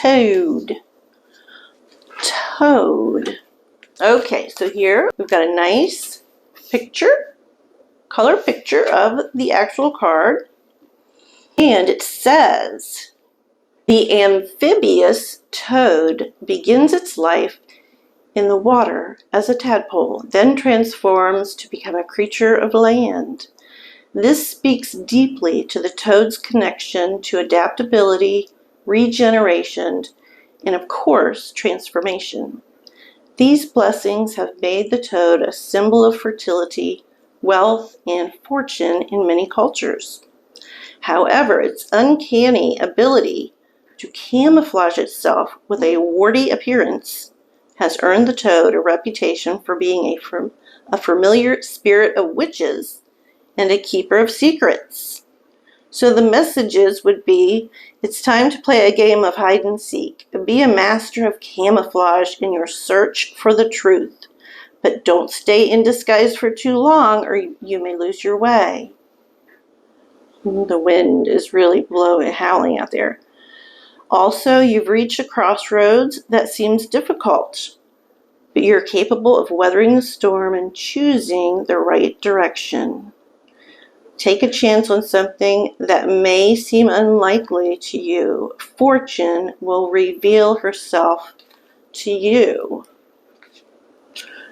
toad. Toad. Okay, so here we've got a nice picture, color picture of the actual card. And it says, the amphibious toad begins its life in the water as a tadpole, then transforms to become a creature of land. This speaks deeply to the toad's connection to adaptability, regeneration, and of course, transformation. These blessings have made the toad a symbol of fertility, wealth, and fortune in many cultures. However, its uncanny ability to camouflage itself with a warty appearance has earned the toad a reputation for being a familiar spirit of witches and a keeper of secrets. So the messages would be, it's time to play a game of hide and seek. Be a master of camouflage in your search for the truth. But don't stay in disguise for too long or you may lose your way. The wind is really blowing, howling out there. Also, you've reached a crossroads that seems difficult, but you're capable of weathering the storm and choosing the right direction. Take a chance on something that may seem unlikely to you. Fortune will reveal herself to you.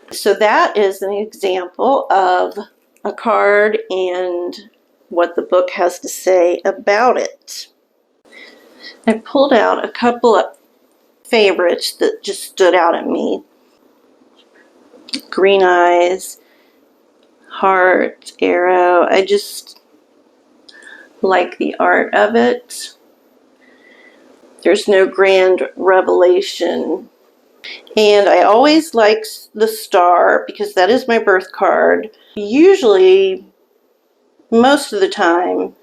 So that is an example of a card and what the book has to say about it. I pulled out a couple of favorites that just stood out at me. Green eyes, heart, arrow. I just like the art of it. There's no grand revelation. And I always like the star because that is my birth card. Usually, most of the time,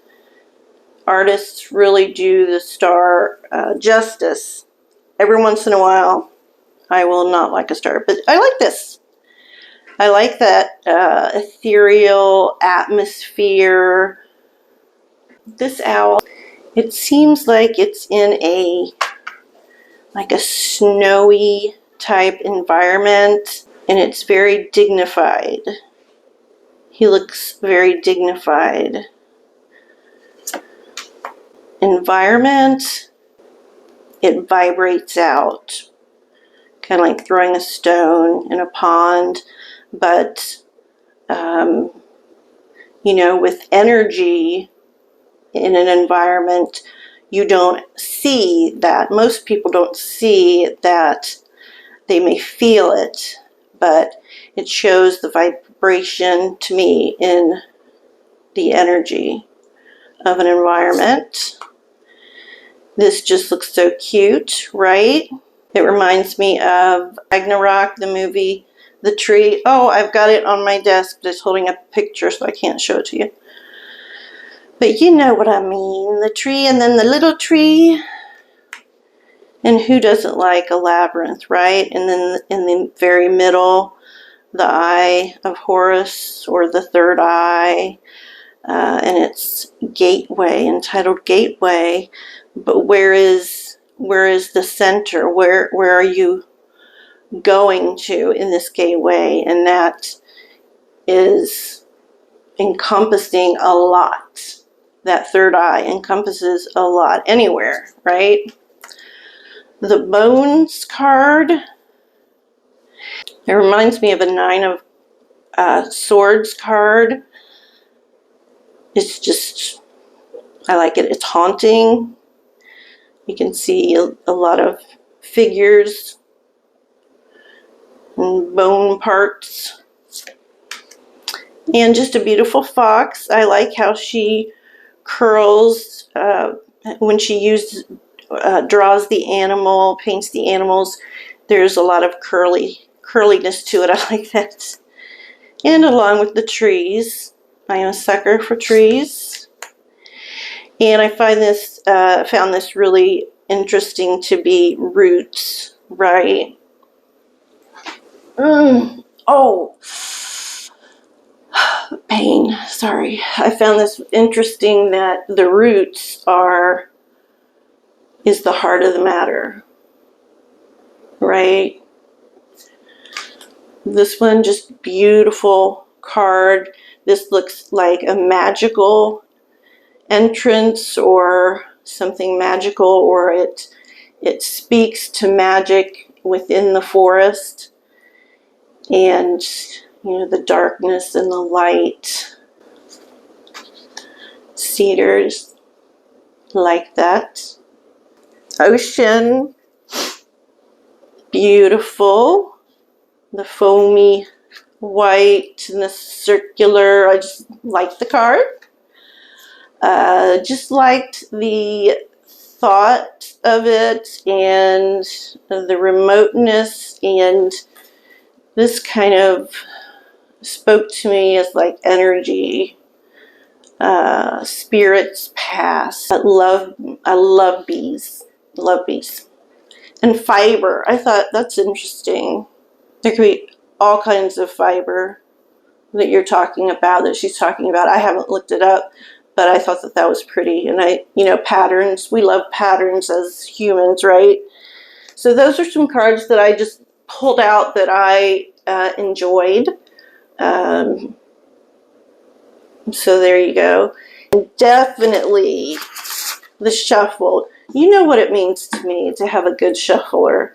artists really do the star justice. Every once in a while, I will not like a star, but I like this. I like that ethereal atmosphere. This owl, it seems like it's in a snowy type environment, and it's very dignified. He looks very dignified. Environment, it vibrates out, kind of like throwing a stone in a pond, but with energy in an environment, you don't see that. Most people don't see that. They may feel it, but it shows the vibration to me in the energy of an environment. This just looks so cute, right? It reminds me of Ragnarok, the movie, the tree. Oh, I've got it on my desk, but it's holding up a picture, so I can't show it to you. But you know what I mean. The tree and then the little tree. And who doesn't like a labyrinth, right? And then in the very middle, the eye of Horus, or the third eye. And it's Gateway, entitled Gateway. But where is the center? Where are you going to in this gateway? And that is encompassing a lot. That third eye encompasses a lot anywhere, right? The Bones card, it reminds me of a Nine of Swords card. It's just, I like it. It's haunting. You can see a lot of figures and bone parts. And just a beautiful fox. I like how she curls when she draws the animal, paints the animals. There's a lot of curliness to it. I like that. And along with the trees. I am a sucker for trees. And I found this really interesting to be roots, right? Oh, pain, sorry. I found this interesting that the roots are is the heart of the matter, right? This one, just beautiful card. This looks like a magical entrance or something magical, or it speaks to magic within the forest, and the darkness and the light. Cedars like that. Ocean, beautiful. The foamy white and the circular. I just liked the card. Just liked the thought of it and the remoteness, and this kind of spoke to me as like energy, spirits past. I love bees. Love bees. And fiber. I thought that's interesting. There could be all kinds of fiber that you're talking about, that she's talking about. I haven't looked it up, but I thought that was pretty. And patterns. We love patterns as humans, right? So those are some cards that I just pulled out that I enjoyed. So there you go. And definitely the shuffle. You know what it means to me to have a good shuffler,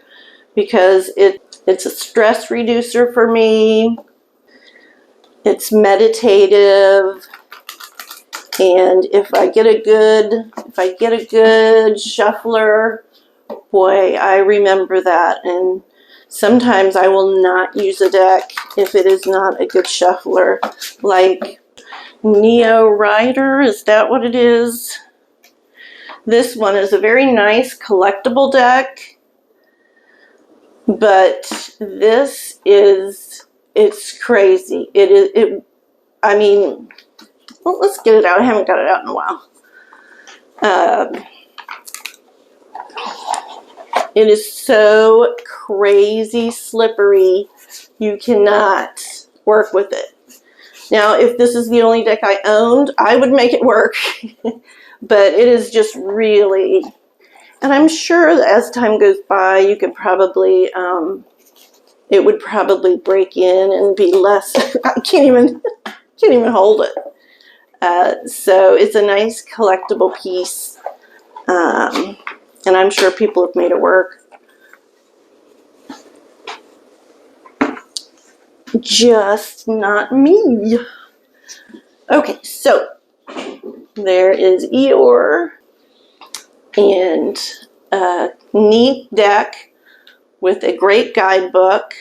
because it's a stress reducer for me. It's meditative, and if I get a good shuffler, boy, I remember that. And sometimes I will not use a deck if it is not a good shuffler. Like Neo Rider, is that what it is? This one is a very nice collectible deck, but this is, it's crazy. I mean, well, let's get it out. I haven't got it out in a while. It is so crazy slippery. You cannot work with it. Now, if this is the only deck I owned, I would make it work. But it is just really, and I'm sure that as time goes by, you could probably, it would probably break in and be less. I can't even hold it. So it's a nice collectible piece, and I'm sure people have made it work. Just not me. Okay, so there is Eeyore, and a neat deck with a great guidebook.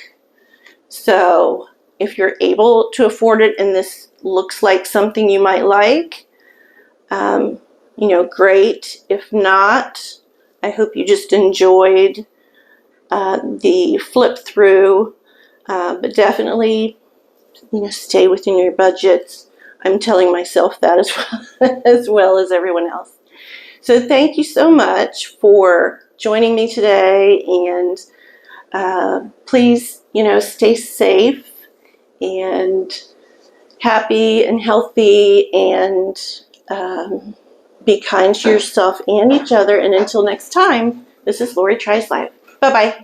So if you're able to afford it and this looks like something you might like, great. If not, I hope you just enjoyed the flip through, but definitely, stay within your budgets. I'm telling myself that as well as everyone else. So thank you so much for joining me today, and please, stay safe and happy and healthy, and be kind to yourself and each other. And until next time, this is Lori Tries Life. Bye-bye.